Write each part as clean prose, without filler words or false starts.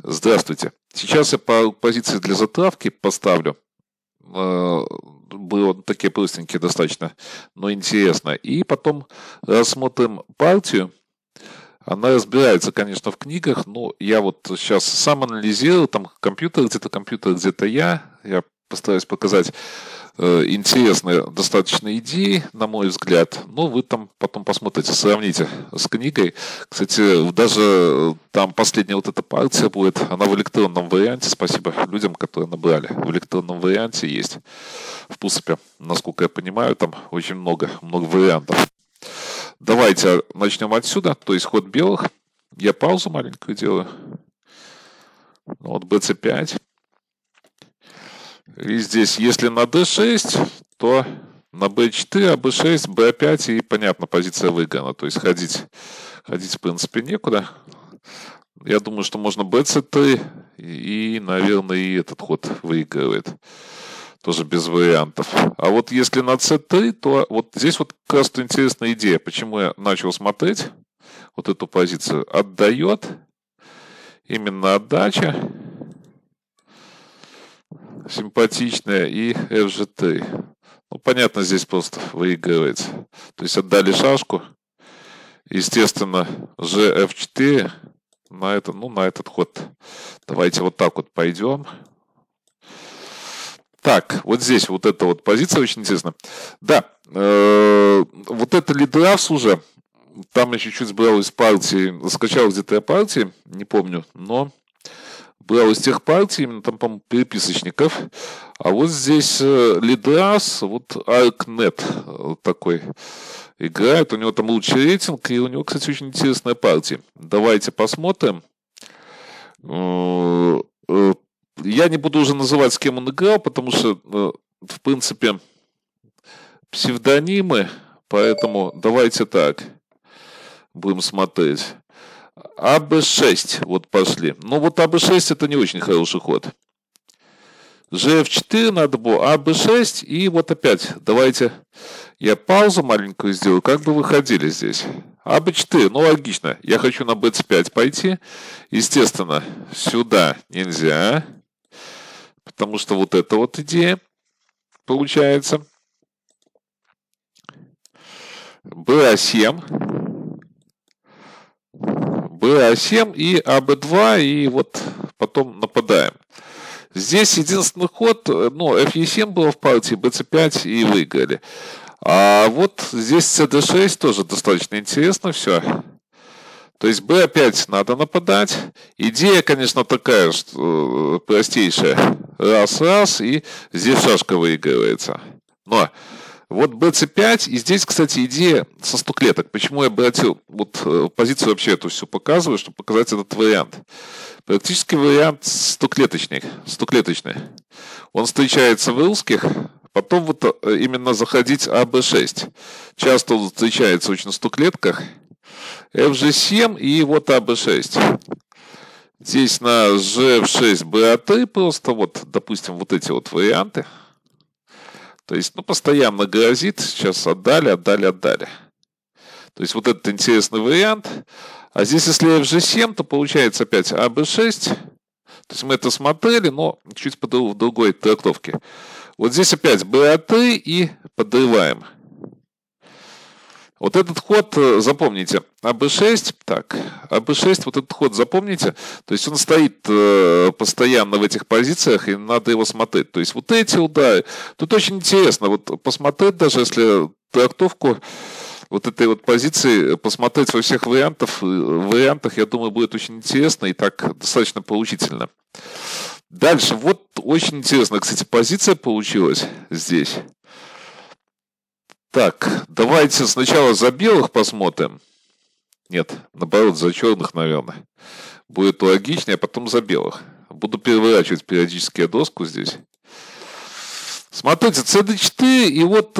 Здравствуйте. Сейчас я по позиции для затравки поставлю. Было такие простенькие достаточно, но интересно. И потом рассмотрим партию. Она разбирается, конечно, в книгах, но я вот сейчас сам анализирую, там компьютер где-то я. Я постараюсь показать интересные достаточно идеи, на мой взгляд. Но вы там потом посмотрите, сравните с книгой. Кстати, даже там последняя вот эта партия будет, она в электронном варианте. Спасибо людям, которые набрали. В электронном варианте есть. В принципе, насколько я понимаю, там очень много вариантов. Давайте начнем отсюда. То есть ход белых. Я паузу маленькую делаю. Вот bc5. И здесь, если на d6, то на b4, а b6, b5, и понятно, позиция выиграна. То есть ходить в принципе некуда. Я думаю, что можно bc3, и, наверное, и этот ход выигрывает. Тоже без вариантов. А вот если на c3, то вот здесь вот как раз интересная идея. Почему я начал смотреть вот эту позицию. Отдает. Именно отдача. Симпатичная. И fg3. Ну, понятно, здесь просто выигрывается. То есть отдали шашку. Естественно, gf4 на этот ход. Давайте вот так вот пойдем. Так, вот здесь вот эта вот позиция очень интересна. Да, вот это лидерафс уже. Там я чуть-чуть брал из партии, скачал где-то я партии, не помню, но брал из тех партий, именно там, по-моему, переписочников. А вот здесь лидерафс, вот ArcNet такой играет. У него там лучший рейтинг, и у него, кстати, очень интересная партия. Давайте посмотрим. Я не буду уже называть, с кем он играл, потому что, в принципе, псевдонимы, поэтому давайте так будем смотреть. АБ6 вот пошли. Но вот АБ6 это не очень хороший ход. ЖФ4 надо было, АБ6, и вот опять, давайте я паузу маленькую сделаю, как бы выходили здесь. АБ4, ну логично, я хочу на bc5 пойти. Естественно, сюда нельзя. Потому что вот эта вот идея получается. БА7. БА7 и АБ2. И вот потом нападаем. Здесь единственный ход, ну, FE7 было в партии, BC5 и выиграли. А вот здесь CD6 тоже достаточно интересно все. То есть B5 надо нападать. Идея, конечно, такая, что простейшая. Раз, и здесь шашка выигрывается. Но вот BC5, и здесь, кстати, идея со 100 клеток. Почему я обратил вот позицию вообще эту всю показываю, чтобы показать этот вариант. Практически вариант 100-клеточный. Он встречается в русских. Потом вот именно заходить АБ6. Часто он встречается очень в 100 клетках. FG7 и вот АБ6. Здесь на GF6 BA3 просто вот, допустим, вот эти вот варианты. То есть, ну, постоянно грозит. Сейчас отдали. То есть, вот этот интересный вариант. А здесь, если FG7, то получается опять АБ6. То есть, мы это смотрели, но чуть в другой трактовке. Вот здесь опять BA3 и подрываем. Вот этот ход запомните. АБ6. Так, АБ6, вот этот ход запомните. То есть он стоит постоянно в этих позициях, и надо его смотреть. То есть вот эти удары. Тут очень интересно вот посмотреть, даже если трактовку вот этой вот позиции, посмотреть во всех вариантах, я думаю, будет очень интересно и так достаточно поучительно. Дальше, вот очень интересно, кстати, позиция получилась здесь. Так, давайте сначала за белых посмотрим. Нет, наоборот, за черных, наверное. Будет логичнее, а потом за белых. Буду переворачивать периодически доску здесь. Смотрите, CD4, и вот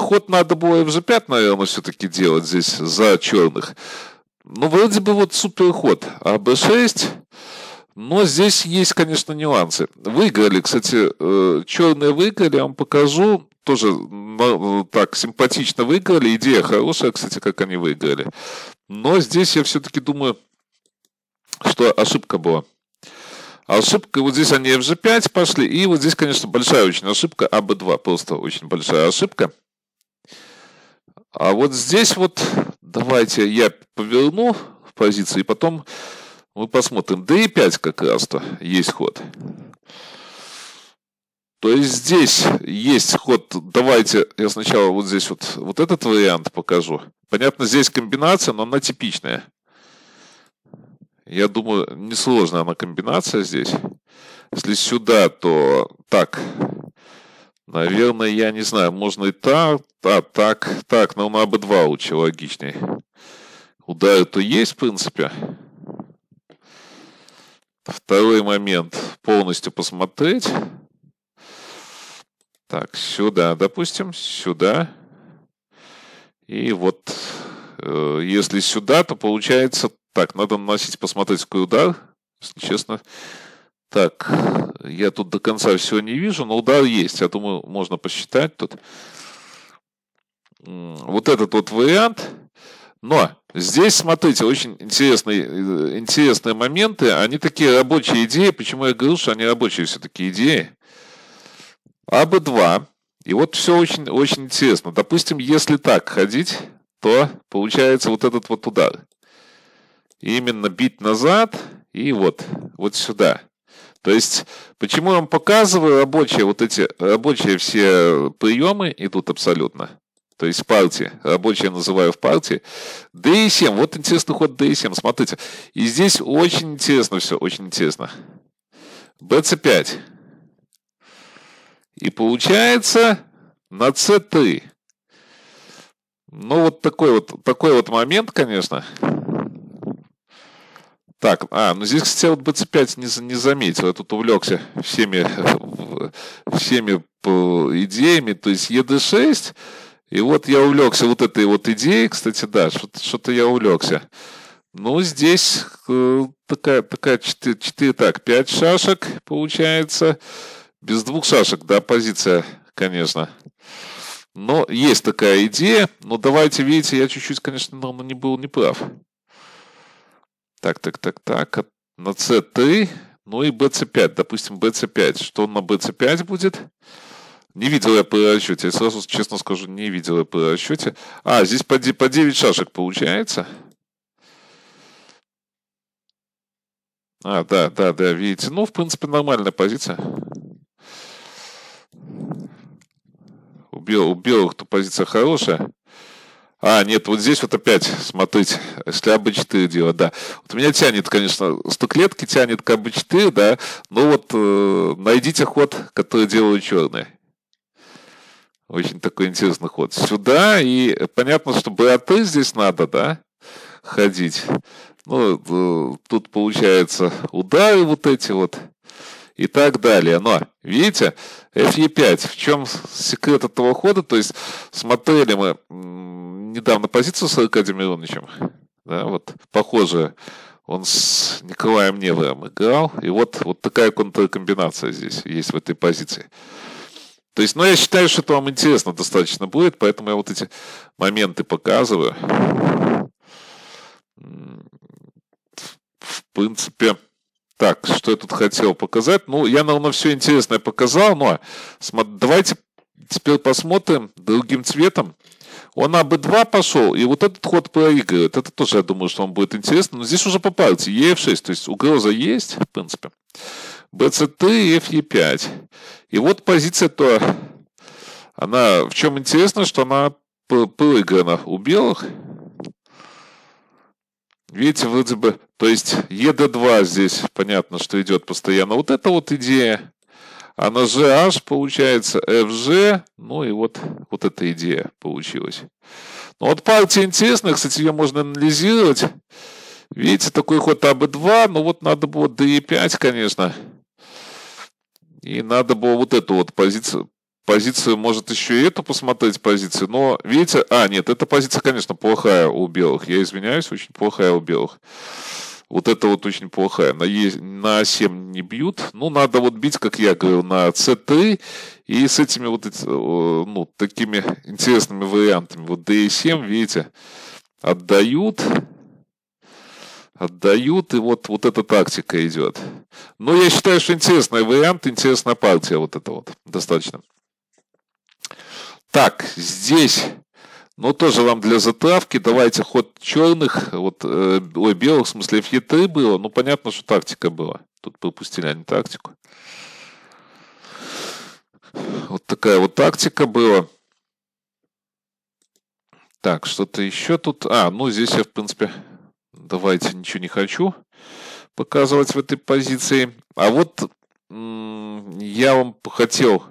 ход надо было FG5, наверное, все-таки делать здесь за черных. Ну, вроде бы вот супер ход. АБ6. Но здесь есть, конечно, нюансы. Выиграли, кстати, черные выиграли, я вам покажу. Тоже так симпатично выиграли. Идея хорошая, кстати, как они выиграли. Но здесь я все-таки думаю, что ошибка была. ошибка, вот здесь они FG5 пошли, и вот здесь, конечно, большая очень ошибка, АБ2, просто очень большая ошибка. А вот здесь вот, давайте я поверну позицию, и потом мы посмотрим. D5 как раз-то есть ход. То есть здесь есть ход, давайте я сначала вот здесь вот этот вариант покажу. Понятно, здесь комбинация, но она типичная. Я думаю, несложная она комбинация здесь. Если сюда, то так. Наверное, я не знаю, можно и так, так, но на АБ2 лучше, логичнее. Удары-то есть, в принципе. Второй момент, полностью посмотреть. Так, сюда, допустим, сюда. И вот, если сюда, то получается, так, надо наносить, посмотреть, какой удар, если честно. Так, я тут до конца всего не вижу, но удар есть. Я думаю, можно посчитать тут. Вот этот вот вариант. Но здесь, смотрите, очень интересные моменты. Они такие рабочие идеи. Почему я говорю, что они рабочие все-таки идеи? АБ2. И вот все очень, очень интересно. Допустим, если так ходить, то получается вот этот вот удар. Именно бить назад и вот сюда. То есть, почему я вам показываю рабочие, вот эти рабочие все приемы идут абсолютно. То есть в партии, рабочие называю в партии. D7, вот интересный ход D7, смотрите. И здесь очень интересно все, очень интересно. BC5. И получается на C3. Ну вот такой вот момент, конечно. Так, ну здесь, кстати, вот BC5 не заметил, я тут увлекся всеми идеями, то есть ED6, и вот я увлекся вот этой вот идеей, кстати, да, что-то я увлекся. Ну, здесь такая 4, так, 5 шашек получается, без 2 шашек, да, позиция, конечно. Но есть такая идея, но давайте, видите, я чуть-чуть, конечно, не был неправ. Так, на C3, ну и BC5, допустим, BC5. Что на BC5 будет? Не видел я по расчете, я сразу честно скажу, не видел я по расчете. Здесь по 9 шашек получается. Да, видите, ну, в принципе, нормальная позиция. У белых-то позиция хорошая. Нет, вот здесь вот опять, смотрите, если АБ4 делать, да. Вот меня тянет, конечно, стоклетки тянет к АБ4, да, но вот найдите ход, который делают черные. Очень такой интересный ход. Сюда, и понятно, что БА3 здесь надо, да, ходить. Ну, тут получается удары вот эти вот. И так далее. Но, видите, FE5, в чем секрет этого хода? То есть, смотрели мы недавно позицию с Аркадием Мироновичем. Да, вот, похоже, он с Николаем Невым играл. И вот такая контркомбинация здесь есть в этой позиции. То есть, я считаю, что это вам интересно достаточно будет, поэтому я вот эти моменты показываю. В принципе... Так, что я тут хотел показать? Ну, я, наверное, все интересное показал, но давайте теперь посмотрим другим цветом. Он АБ2 пошел, и вот этот ход проигрывает. Это тоже, я думаю, что вам будет интересно. Но здесь уже по партии EF6, то есть угроза есть, в принципе. BC3, FE5. И вот позиция-то, она, в чем интересно, что она проиграна у белых. Видите, вроде бы, то есть ED2 здесь понятно, что идет постоянно. Вот эта вот идея. А на GH получается FG. Ну и вот эта идея получилась. Ну вот партия интересная, кстати, ее можно анализировать. Видите, такой ход АБ2, но вот надо было DE5, конечно. И надо было вот эту вот позицию, может еще и эту посмотреть позицию, но видите, нет, эта позиция, конечно, плохая у белых, я извиняюсь, очень плохая у белых. Вот это вот очень плохая, на А7 не бьют, надо вот бить, как я говорил, на С3 и с этими вот такими интересными вариантами. Вот D7, видите, отдают, и вот эта тактика идет. Но я считаю, что интересный вариант, интересная партия вот эта вот, достаточно. Так, здесь, ну, тоже вам для затравки, давайте ход черных, вот, ой, белых, в смысле, F3 было, ну, понятно, что тактика была. Тут пропустили они тактику. Вот такая вот тактика была. Так, что-то еще тут. Ну здесь я, в принципе, давайте, ничего не хочу показывать в этой позиции. А вот я вам хотел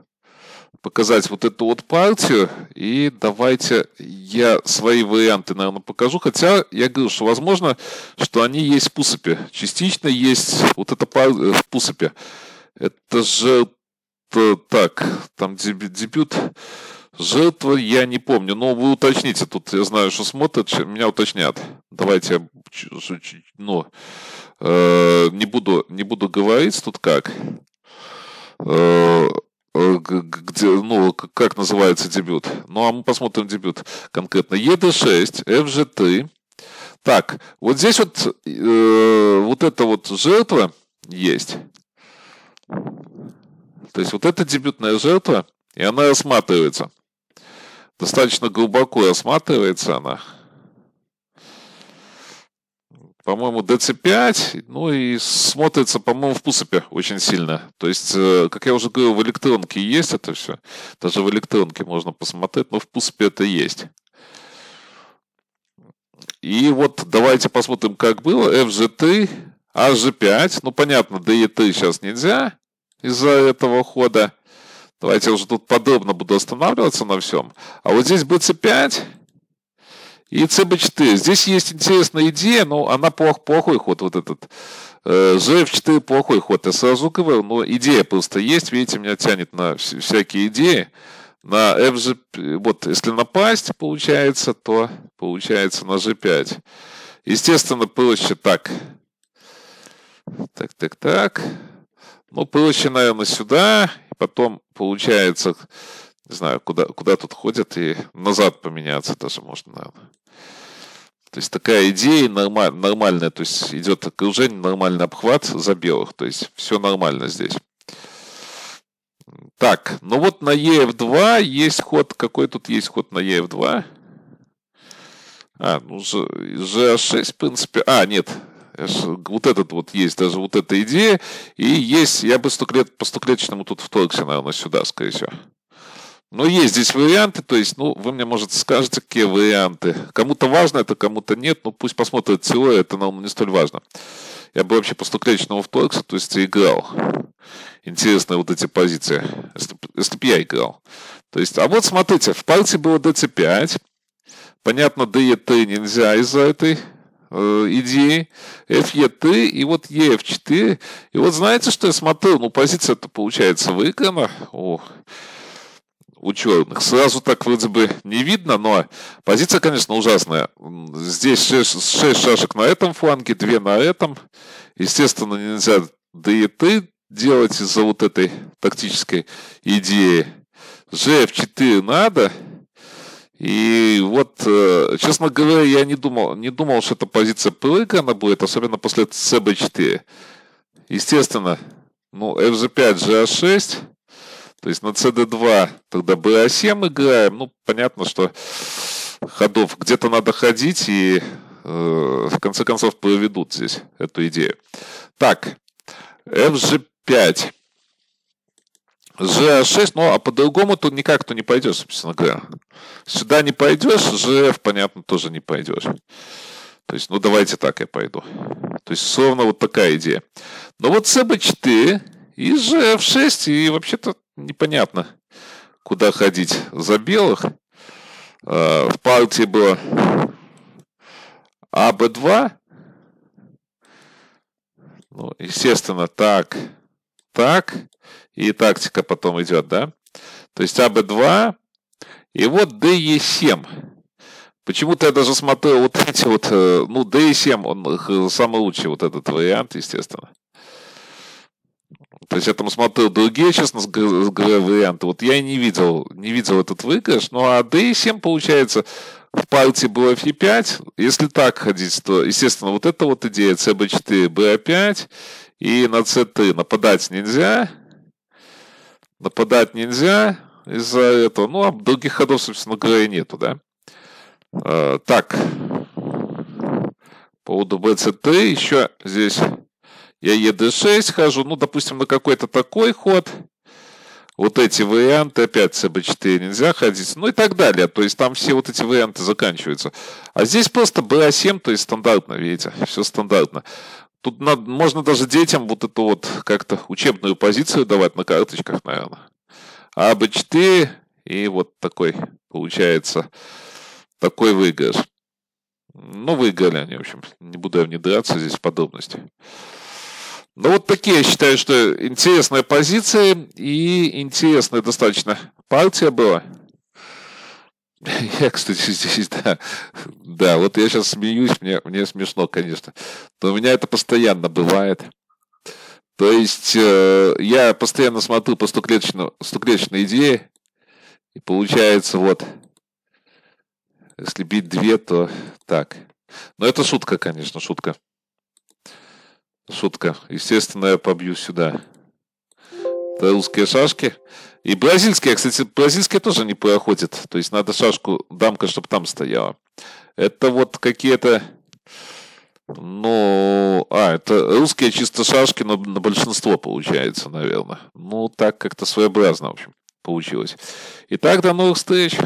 показать вот эту вот партию. И давайте я свои варианты, наверное, покажу. Хотя я говорю, что возможно, что они есть в пусопе. Частично есть вот эта партия в пусопе. Это же... Так, там дебют... Жертва я не помню, но вы уточните, тут я знаю, что смотрят, меня уточнят. Давайте я не буду говорить тут как. Где, как называется дебют. Ну, а мы посмотрим дебют конкретно. ЕД6, FG3. Так, вот здесь вот вот эта вот жертва есть. То есть вот эта дебютная жертва, и она рассматривается. Достаточно глубоко рассматривается она. По-моему, DC5, ну и смотрится, по-моему, в пусопе очень сильно. То есть, как я уже говорил, в электронке есть это все. Даже в электронке можно посмотреть, но в пусопе это есть. И вот давайте посмотрим, как было. FG3, HG5. Ну, понятно, DE3 сейчас нельзя из-за этого хода. Давайте я уже тут подробно буду останавливаться на всем. А вот здесь BC5 и CB4. Здесь есть интересная идея, но она плохой ход. Вот этот GF4 плохой ход. Я сразу говорю, но идея просто есть. Видите, меня тянет на всякие идеи. На FG... Вот, если напасть, получается, то получается на G5. Естественно, проще так. Так. Ну, проще, наверное, сюда. Потом получается, не знаю, куда тут ходят, и назад поменяться даже можно, наверное. То есть такая идея нормальная, то есть идет окружение, нормальный обхват за белых, то есть все нормально здесь. Так, ну вот на EF2 есть ход, какой тут есть ход на EF2? Ну GH6, в принципе, нет. Вот этот вот есть, даже вот эта идея. И есть, я бы по стоклеточному тут вторгся, наверное, сюда, скорее всего. Но есть здесь варианты, то есть, вы мне, может, скажете, какие варианты. Кому-то важно это, кому-то нет, пусть посмотрят теорию, это, наверное, не столь важно. Я бы вообще по стоклеточному вторгся, то есть играл. Интересные вот эти позиции, если бы я играл. То есть, а вот смотрите, в партии было DC5. Понятно, DE3 нельзя из-за этой идеи, FE3 и вот EF4. И вот знаете, что я смотрел? Позиция-то получается выиграна у черных. Сразу так вроде бы не видно, но позиция, конечно, ужасная. Здесь 6 шашек на этом фланге, 2 на этом. Естественно, нельзя DE3 делать из-за вот этой тактической идеи. GF4 надо. И вот, честно говоря, я не думал, что эта позиция проиграна будет, особенно после CB4. Естественно, FG5, GH6, то есть на CD2 тогда BA7 играем. Понятно, что ходов где-то надо ходить, и в конце концов проведут здесь эту идею. Так, FG5. GH6, а по-другому тут никак не пойдешь, собственно говоря. Сюда не пойдешь, GF, понятно, тоже не пойдешь. То есть, давайте так я пойду. То есть, словно вот такая идея. Но вот CB4 и GF6, и вообще-то непонятно, куда ходить за белых. В партии было AB2. Естественно, так. И тактика потом идет, да? То есть АБ2 и вот DE7. Почему-то я даже смотрел вот эти вот, DE7, он самый лучший вот этот вариант, естественно. То есть я там смотрел другие, честно говоря, варианты. Вот я и не видел этот выигрыш. А DE7 получается в партии было F5. Если так ходить, то, естественно, вот эта вот идея CB4, BA5. И на c3 нападать нельзя. Нападать нельзя из-за этого. Ну, а других ходов, собственно говоря, нету, да. Так. По поводу bc3 еще здесь я ед6 хожу. Ну, допустим, на какой-то такой ход. Вот эти варианты, опять cb4 нельзя ходить, ну и так далее. То есть там все вот эти варианты заканчиваются. А здесь просто ba7, то есть стандартно, видите, все стандартно. Тут можно даже детям вот эту вот как-то учебную позицию давать на карточках, наверное. А b4 и вот такой, получается, такой выигрыш. Ну, выиграли они, в общем, не буду я внедряться здесь в подробности. Ну, вот такие, я считаю, что интересная позиция и интересная достаточно партия была. Я, кстати, здесь, да, вот я сейчас смеюсь, мне смешно, конечно. Но у меня это постоянно бывает. То есть, я постоянно смотрю по стоклеточной идее, и получается, вот, если бить 2, то так. Но это шутка, конечно, шутка. Шутка. Естественно, я побью сюда. Это русские шашки. И бразильские, кстати, бразильские тоже не проходят. То есть надо шашку, дамка, чтобы там стояла. Это вот какие-то... Ну... это русские чисто шашки, но на большинство получается, наверное. Ну, так как-то своеобразно, в общем, получилось. Итак, до новых встреч.